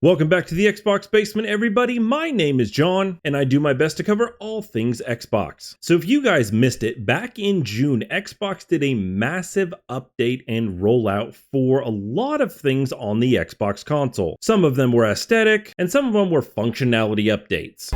Welcome back to the Xbox Basement, everybody. My name is John, and I do my best to cover all things Xbox. So if you guys missed it, back in June, Xbox did a massive update and rollout for a lot of things on the Xbox console. Some of them were aesthetic, and some of them were functionality updates.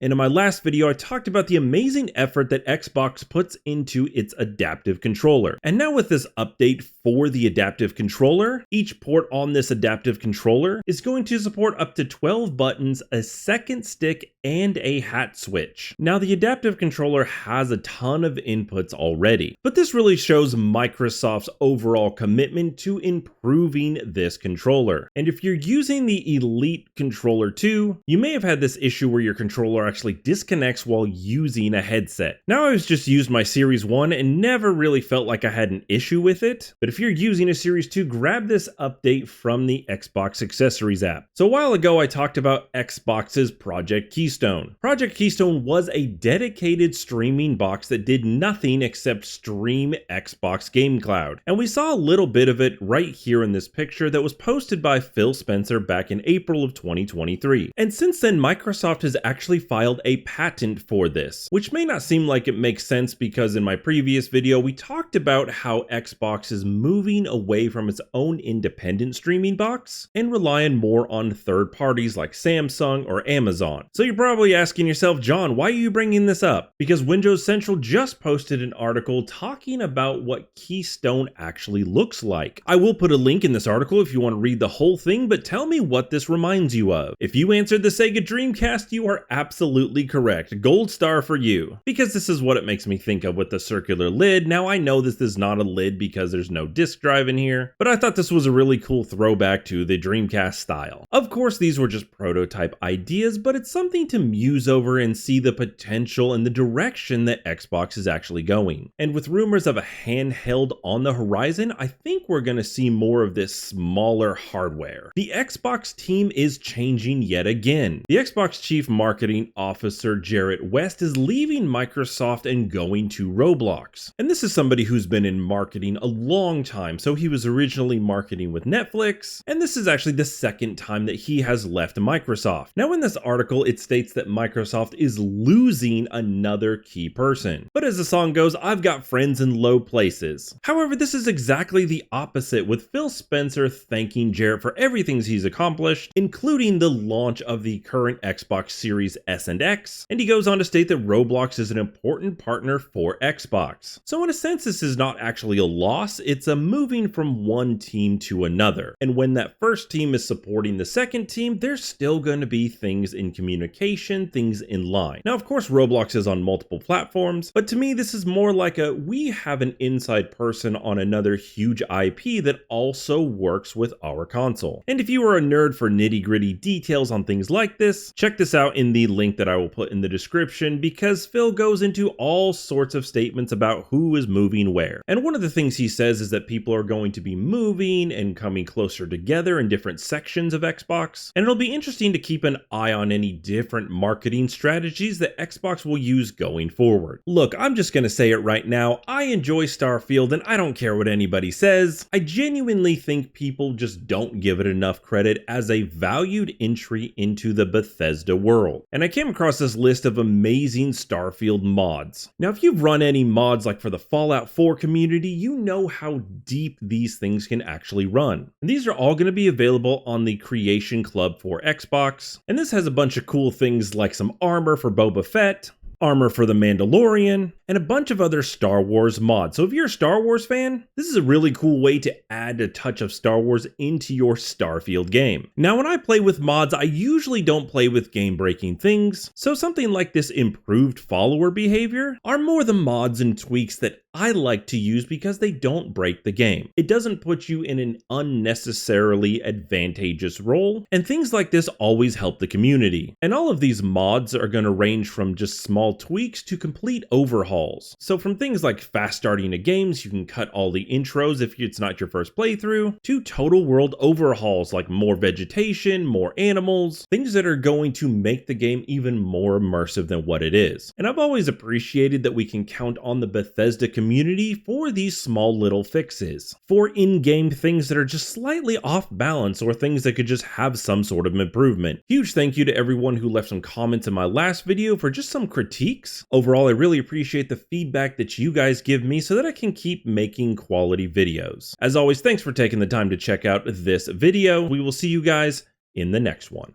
And in my last video, I talked about the amazing effort that Xbox puts into its adaptive controller. And now with this update for the adaptive controller, each port on this adaptive controller is going to support up to 12 buttons, a second stick, and a hat switch. Now the adaptive controller has a ton of inputs already, but this really shows Microsoft's overall commitment to improving this controller. And if you're using the Elite controller 2, you may have had this issue where your controller actually disconnects while using a headset. Now I was just used my Series 1 and never really felt like I had an issue with it, but if you're using a Series 2, grab this update from the Xbox Accessories app. So a while ago I talked about Xbox's Project Keystone. Project Keystone was a dedicated streaming box that did nothing except stream Xbox Game Cloud. And we saw a little bit of it right here in this picture that was posted by Phil Spencer back in April of 2023. And since then, Microsoft has actually filed a patent for this, which may not seem like it makes sense because in my previous video, we talked about how Xbox is moving away from its own independent streaming box and relying more on third parties like Samsung or Amazon. So you're probably asking yourself, John, why are you bringing this up? Because Windows Central just posted an article talking about what Keystone actually looks like. I will put a link in this article if you want to read the whole thing, but tell me what this reminds you of. If you answered the Sega Dreamcast, you are absolutely correct. Gold star for you. Because this is what it makes me think of with the circular lid. Now I know this is not a lid because there's no disk drive in here, but I thought this was a really cool throwback to the Dreamcast style. Of course, these were just prototype ideas, but it's something to muse over and see the potential and the direction that Xbox is actually going. And with rumors of a handheld on the horizon, I think we're going to see more of this smaller hardware. The Xbox team is changing yet again. The Xbox Chief Marketing Officer Jarrett West is leaving Microsoft and going to Roblox. And this is somebody who's been in marketing a long time. So he was originally marketing with Netflix, and this is actually the second time that he has left Microsoft. Now in this article, it states that Microsoft is losing another key person. But as the song goes, I've got friends in low places. However, this is exactly the opposite, with Phil Spencer thanking Jarrett for everything he's accomplished, including the launch of the current Xbox Series S and X, and he goes on to state that Roblox is an important partner for Xbox. So in a sense, this is not actually a loss, it's a moving from one team to another. And when that first team is supporting the second team, there's still going to be things in communication, things in line. Now, of course, Roblox is on multiple platforms, but to me, this is more like we have an inside person on another huge IP that also works with our console. And if you are a nerd for nitty-gritty details on things like this, check this out in the link that I will put in the description, because Phil goes into all sorts of statements about who is moving where. And one of the things he says is that people are going to be moving and coming closer together in different sections of Xbox. And it'll be interesting to keep an eye on any different marketing strategies that Xbox will use going forward. Look, I'm just gonna say it right now, I enjoy Starfield and I don't care what anybody says. I genuinely think people just don't give it enough credit as a valued entry into the Bethesda world. And I came across this list of amazing Starfield mods. Now, if you've run any mods like for the Fallout 4 community, you know how deep these things can actually run. And these are all going to be available on the Creation Club for Xbox. And this has a bunch of cool things like some armor for Boba Fett, armor for the Mandalorian, and a bunch of other Star Wars mods. So if you're a Star Wars fan, this is a really cool way to add a touch of Star Wars into your Starfield game. Now, when I play with mods, I usually don't play with game-breaking things, so something like this improved follower behavior are more the mods and tweaks that I like to use because they don't break the game. It doesn't put you in an unnecessarily advantageous role, and things like this always help the community. And all of these mods are going to range from just small tweaks to complete overhauls overhauls. So from things like fast starting of games, you can cut all the intros if it's not your first playthrough, to total world overhauls like more vegetation, more animals, things that are going to make the game even more immersive than what it is. And I've always appreciated that we can count on the Bethesda community for these small little fixes, for in-game things that are just slightly off balance or things that could just have some sort of improvement. Huge thank you to everyone who left some comments in my last video for just some critiques. Overall, I really appreciate the feedback that you guys give me so that I can keep making quality videos. As always, thanks for taking the time to check out this video. We will see you guys in the next one.